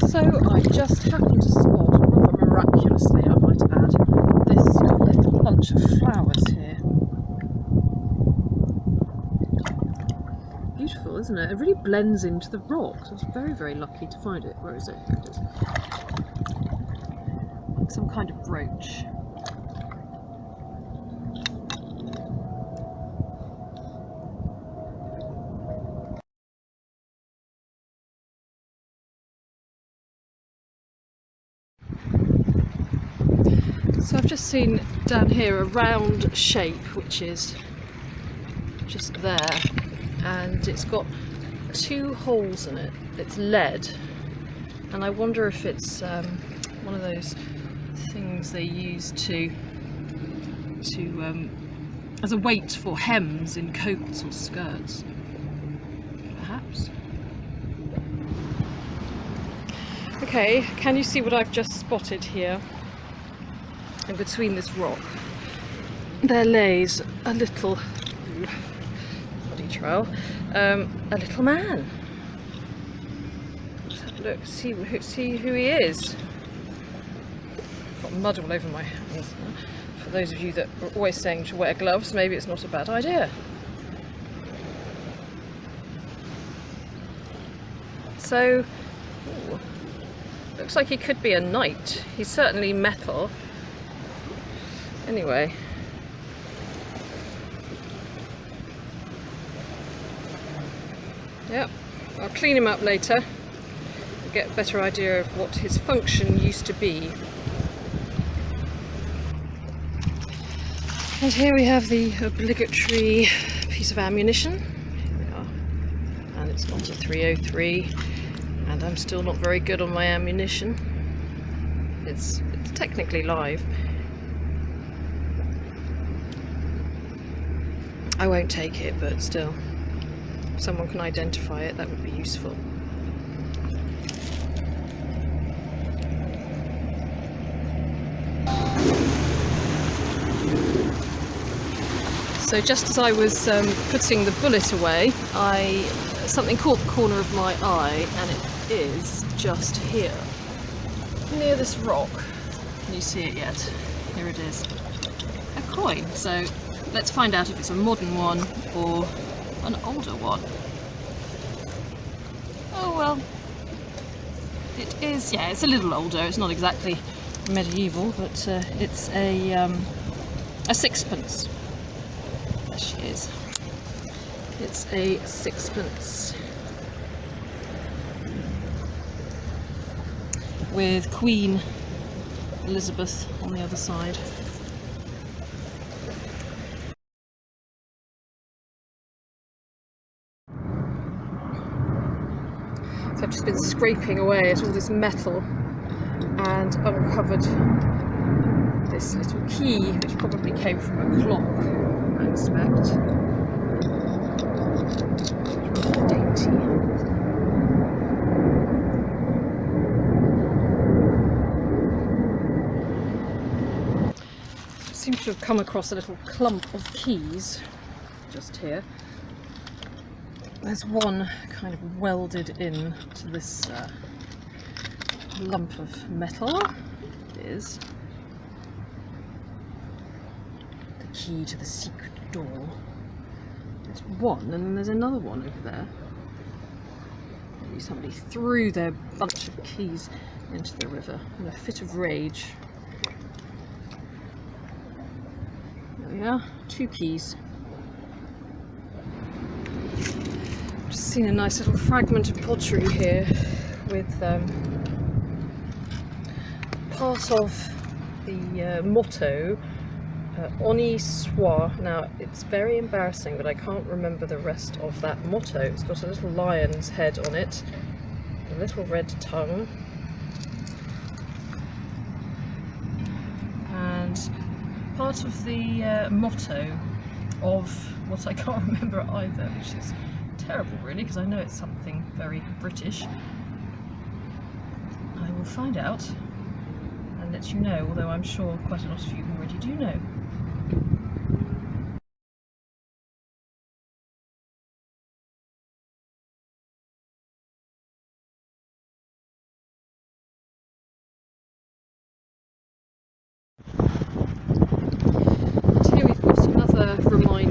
So I just happened to spot, rather miraculously I might add, this little bunch of flowers here. Beautiful, isn't it? It really blends into the rocks. I was very, very lucky to find it. Where is it? Here it is. Like some kind of brooch. So I've just seen down here a round shape which is just there, and it's got 2 holes in it. It's lead, and I wonder if it's one of those things they use to as a weight for hems in coats or skirts, perhaps. Okay, can you see what I've just spotted here? In between this rock, there lays a little body trowel, a little man. Let's have a look, see who he is. Got mud all over my hands. For those of you that are always saying to wear gloves, maybe it's not a bad idea. So, ooh, looks like he could be a knight. He's certainly metal. Anyway, yep, I'll clean him up later and get a better idea of what his function used to be. And here we have the obligatory piece of ammunition. Here we are. And it's not a 303, and I'm still not very good on my ammunition. It's technically live. I won't take it, but still, if someone can identify it, that would be useful. So just as I was putting the bullet away, something caught the corner of my eye, and it is just here, near this rock. Can you see it yet? Here it is. A coin. So let's find out if it's a modern one or an older one. Oh well, it is, yeah, it's a little older. It's not exactly medieval, but it's a sixpence. There she is. It's a sixpence with Queen Elizabeth on the other side. So I've just been scraping away at all this metal and uncovered this little key, which probably came from a clock, I expect. Rather dainty. I seem to have come across a little clump of keys just here. There's one kind of welded in to this lump of metal. It is the key to the secret door. There's one, and then there's another one over there. Maybe somebody threw their bunch of keys into the river in a fit of rage. There we are, 2 keys. Just seen a nice little fragment of pottery here with part of the motto, Honi soit. Now, it's very embarrassing, but I can't remember the rest of that motto. It's got a little lion's head on it, a little red tongue, and part of the motto of what I can't remember either, which is terrible really, because I know it's something very British. I will find out and let you know, although I'm sure quite a lot of you already do know.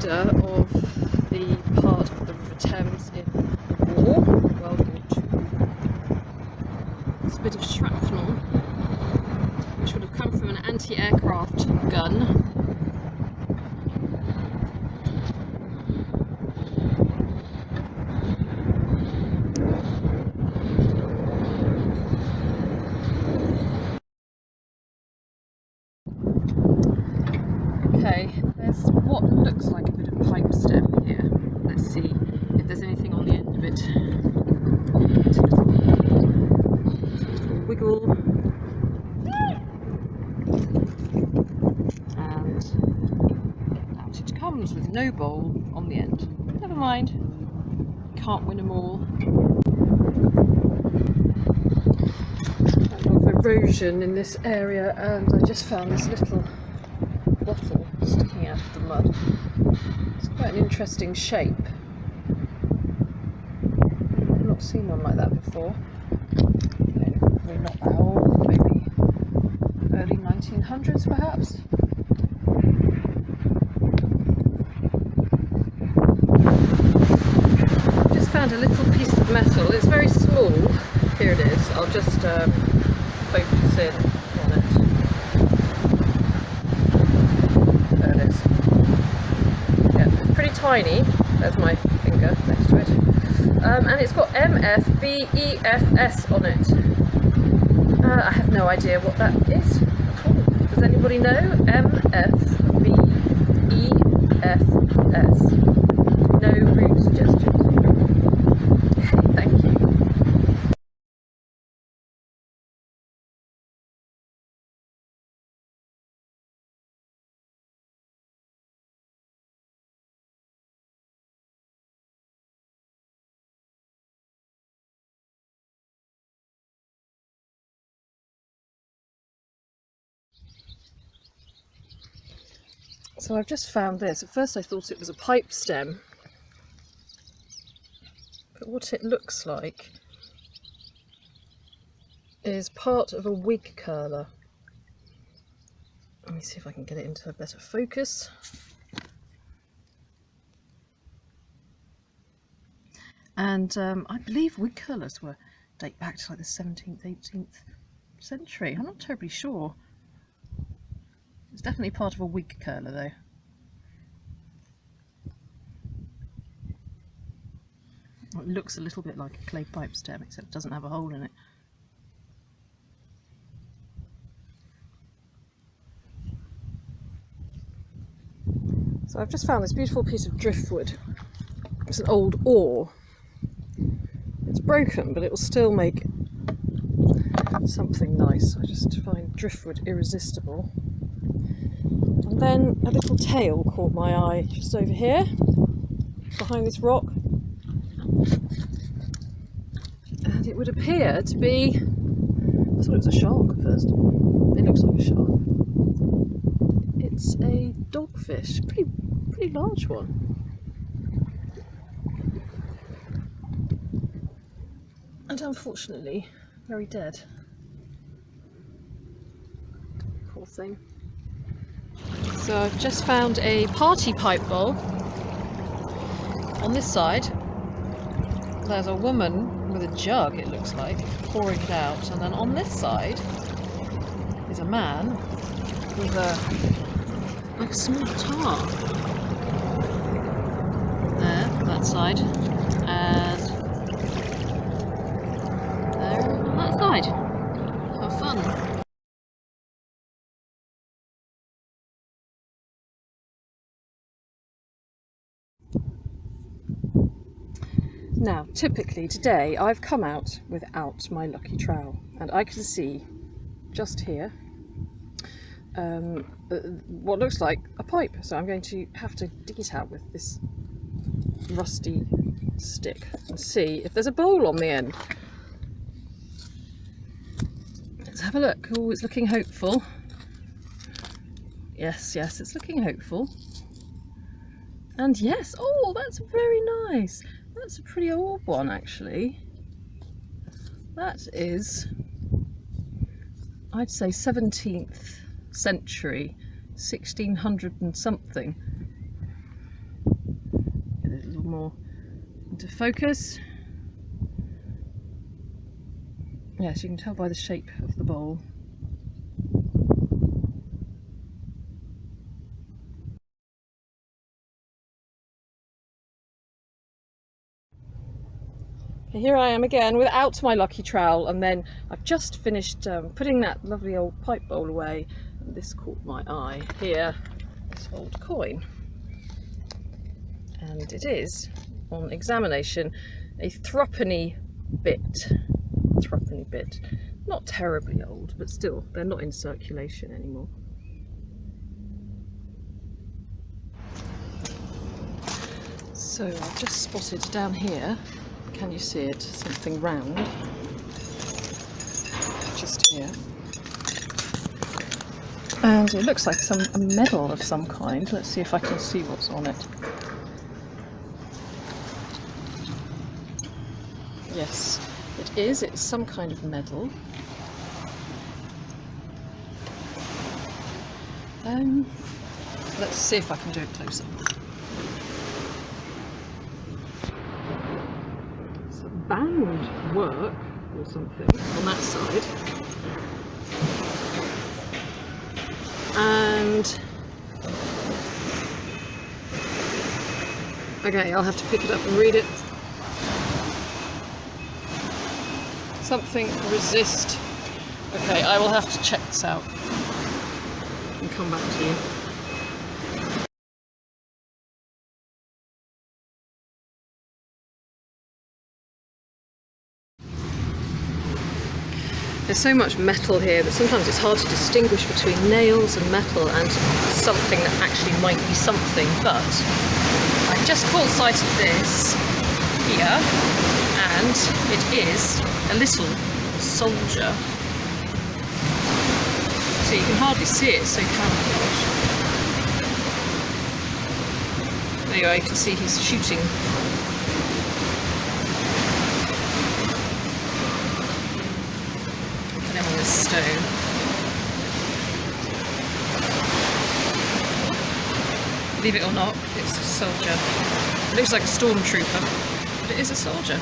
reminder of the part of the River Thames in the war, World War II. It's a bit of shrapnel, which would have come from an anti-aircraft gun. Okay, there's what looks like a bit of pipe stem here. Let's see if there's anything on the end of it. Wiggle. And out it comes with no bowl on the end. Never mind, can't win them all. A lot of erosion in this area, and I just found this little bottle sticking out of the mud. It's quite an interesting shape. I've not seen one like that before. Probably not that old, maybe early 1900s perhaps. Just found a little piece of metal. It's very small. Here it is. I'll just focus in on it. There it is. Yeah, pretty tiny. There's my finger next to it. And it's got MFBEFS on it. I have no idea what that is at all. Does anybody know? MFBEFS. No route suggestions. Okay, thank you. So I've just found this. At first I thought it was a pipe stem, but what it looks like is part of a wig curler. Let me see if I can get it into a better focus. And I believe wig curlers date back to like the 17th, 18th century. I'm not terribly sure. It's definitely part of a wig curler though. It looks a little bit like a clay pipe stem, except it doesn't have a hole in it. So I've just found this beautiful piece of driftwood. It's an old oar. It's broken, but it will still make something nice. I just find driftwood irresistible. And then a little tail caught my eye just over here, behind this rock. And it would appear to be, I thought it was a shark at first. It looks like a shark. It's a dogfish, pretty large one. And unfortunately, very dead. Poor thing. So I've just found a party pipe bowl. On this side, there's a woman with a jug, it looks like, pouring it out. And then on this side is a man with like a small guitar. There, that side. And there, on that side. Have fun. Now, typically today I've come out without my lucky trowel, and I can see just here what looks like a pipe, so I'm going to have to dig it out with this rusty stick and see if there's a bowl on the end. Let's have a look. Oh, it's looking hopeful. Yes, it's looking hopeful. And yes, oh, that's very nice. That's a pretty old one, actually. That is, I'd say 17th century, 1600 and something. little more into focus. Yes, you can tell by the shape of the bowl. Here I am again without my lucky trowel, and then I've just finished putting that lovely old pipe bowl away, and this caught my eye here, this old coin. And it is, on examination, a threepenny bit. Threepenny bit. Not terribly old, but still, they're not in circulation anymore. So I've just spotted down here, can you see it, something round, just here. And it looks like a medal of some kind. Let's see if I can see what's on it. Yes, it is. It's some kind of medal. Let's see if I can do it closer. It's a bound work or something on that side. And okay, I'll have to pick it up and read it. Something resist. Okay, I will have to check this out and come back to you. There's so much metal here that sometimes it's hard to distinguish between nails and metal and something that actually might be something, but I just caught sight of this here, and it is a little soldier. So you can hardly see it, so camouflage. There you are, you can see he's shooting. Put him on this stone. Believe it or not, it's a soldier. It looks like a stormtrooper, but it is a soldier.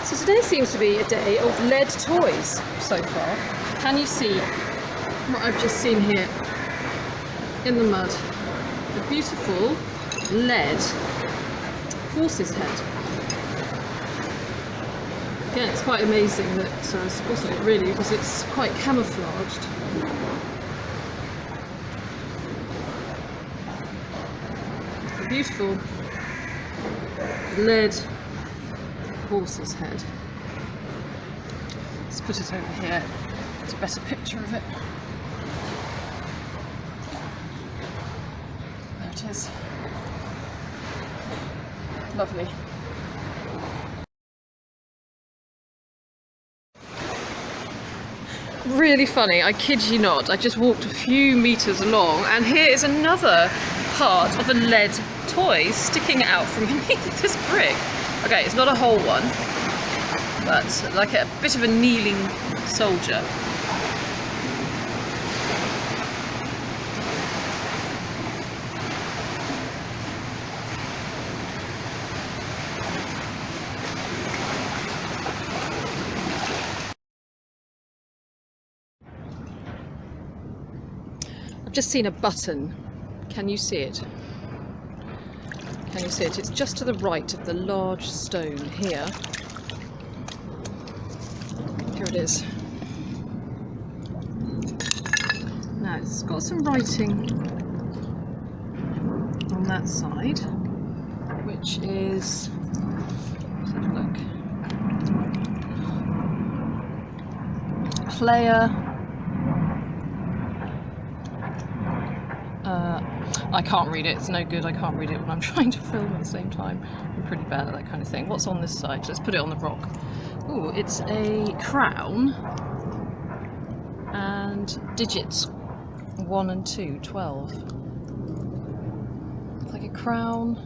So today seems to be a day of lead toys so far. Can you see what I've just seen here in the mud? A beautiful lead horse's head. Again, it's quite amazing that I spotted it really, because it's quite camouflaged. It's a beautiful lead horse's head. Let's put it over here. It's a better picture of it. There it is. Lovely. Really funny, I kid you not. I just walked a few meters along, and here is another part of a lead toy sticking out from beneath this brick. Okay, it's not a whole one, but like a bit of a kneeling soldier. I've just seen a button. Can you see it? Can you see it? It's just to the right of the large stone here. Here it is. Now it's got some writing on that side, which is, let's have a look. Player. I can't read it, it's no good, I can't read it when I'm trying to film at the same time. I'm pretty bad at that kind of thing. What's on this side? Let's put it on the rock. Ooh, it's a crown and digits 1 and 2, 12. a crown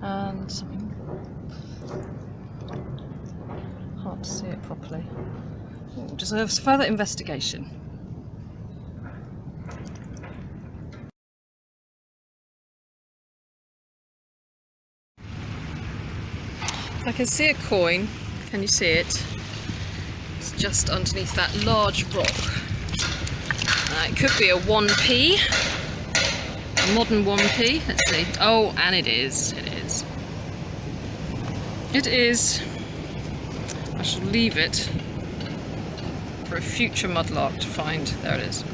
and something. Hard to see it properly. Ooh, deserves further investigation. I can see a coin. Can you see it? It's just underneath that large rock. It could be a 1p, a modern 1p. Let's see. Oh, and it is. It is. It is. I shall leave it for a future mudlark to find. There it is.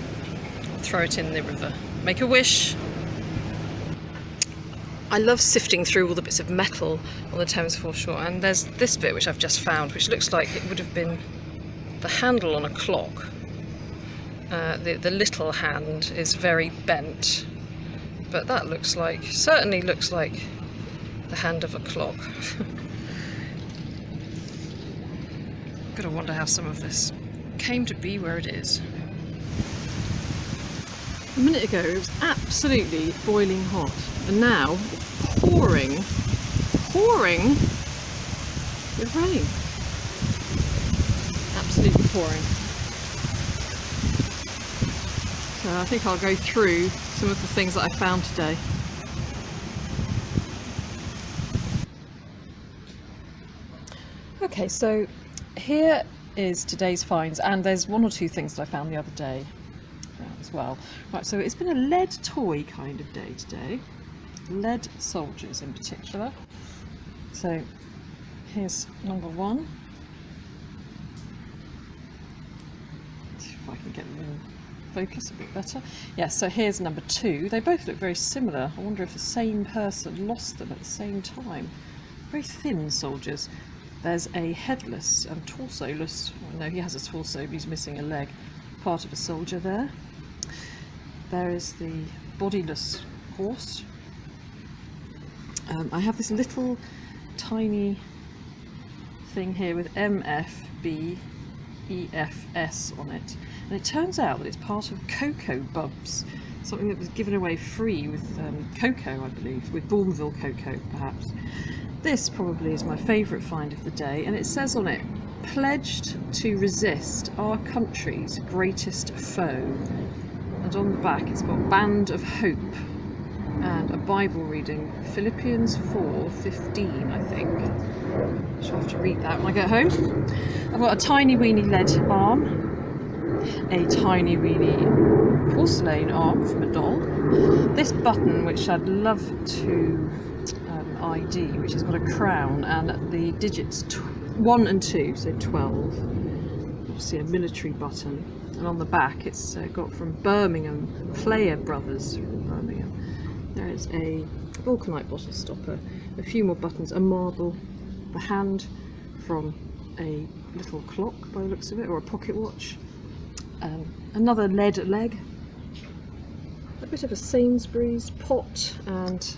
Throw it in the river. Make a wish. I love sifting through all the bits of metal on the Thames foreshore, and there's this bit which I've just found, which looks like it would have been the handle on a clock. The little hand is very bent, but that certainly looks like the hand of a clock. Gotta wonder how some of this came to be where it is. A minute ago it was absolutely boiling hot, and now it's pouring with rain. Absolutely pouring. So I think I'll go through some of the things that I found today. Okay, so here is today's finds, and there's one or two things that I found the other day as well. Right, so it's been a lead toy kind of day today. Lead soldiers in particular. So here's number one. See if I can get them in focus a bit better. Yeah, so here's number two. They both look very similar. I wonder if the same person lost them at the same time. Very thin soldiers. There's a headless and torso-less, well, no, he has a torso, but he's missing a leg, part of a soldier there. There is the bodiless horse. I have this little tiny thing here with MFB EFS on it, and it turns out that it's part of cocoa bubs, something that was given away free with cocoa, I believe, with Bourneville cocoa perhaps. This probably is my favourite find of the day, and it says on it, pledged to resist our country's greatest foe, and on the back it's got Band of Hope and a Bible reading, Philippians 4:15, I think. I'll have to read that when I get home. I've got a tiny weeny lead arm, a tiny weeny porcelain arm from a doll, this button which I'd love to ID, which has got a crown and the digits 1 and 2, so 12. Obviously a military button, and on the back it's got from Birmingham, Player Brothers from Birmingham. There is a vulcanite bottle stopper, a few more buttons, a marble, the hand from a little clock by the looks of it, or a pocket watch, another lead leg, a bit of a Sainsbury's pot, and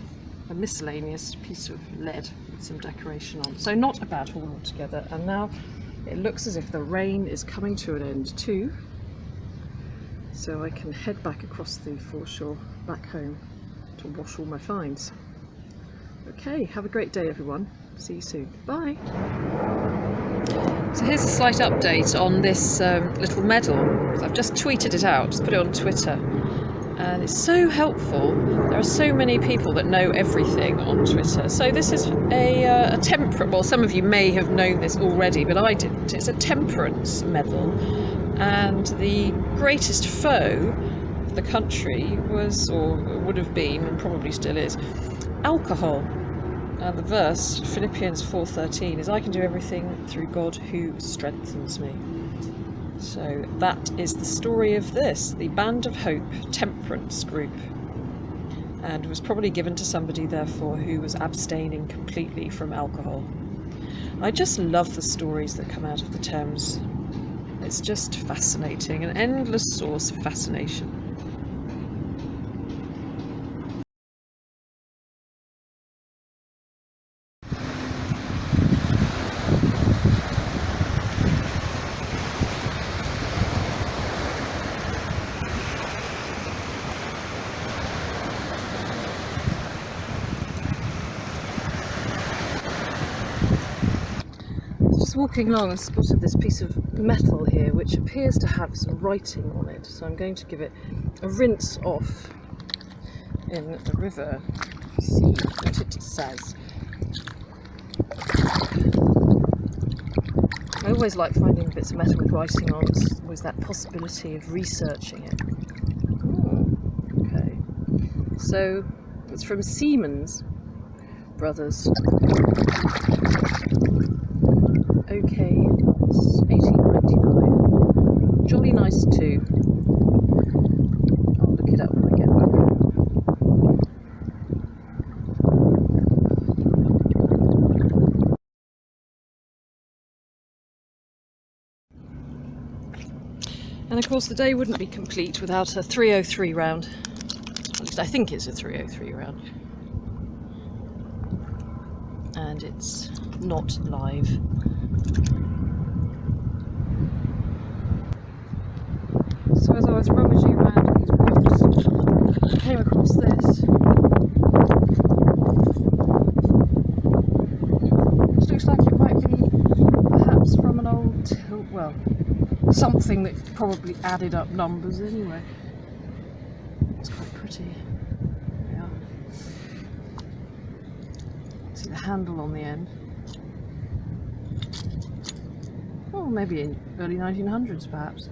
a miscellaneous piece of lead with some decoration on. So not a bad haul altogether, and now it looks as if the rain is coming to an end too, so I can head back across the foreshore back home to wash all my finds. Okay, have a great day everyone. See you soon. Bye. So here's a slight update on this little medal. I've just tweeted it out, just put it on Twitter, and it's so helpful. There are so many people that know everything on Twitter. So this is a temperance, well, some of you may have known this already, but I didn't. It's a temperance medal, and the greatest foe of the country was, or would have been, and probably still is, alcohol. And the verse, Philippians 4:13, is I can do everything through God who strengthens me. So that is the story of this, the Band of Hope temperance group, and was probably given to somebody therefore who was abstaining completely from alcohol. I just love the stories that come out of the Thames. It's just fascinating, an endless source of fascination. was walking along and spotted this piece of metal here which appears to have some writing on it, so I'm going to give it a rinse off in the river. See what it says. I always like finding bits of metal with writing on. There's always that possibility of researching it. Oh, okay. So it's from Siemens Brothers. Okay, it's 1895. Jolly nice too. I'll look it up when I get back. And of course the day wouldn't be complete without a 303 round. At least I think it's a 303 round. And it's not live. So as I was rummaging around in these rocks, I came across this. Which looks like it might be perhaps from an old, well, something that probably added up numbers anyway. It's quite pretty. Yeah. See the handle on the end. Oh, maybe in early 1900s perhaps.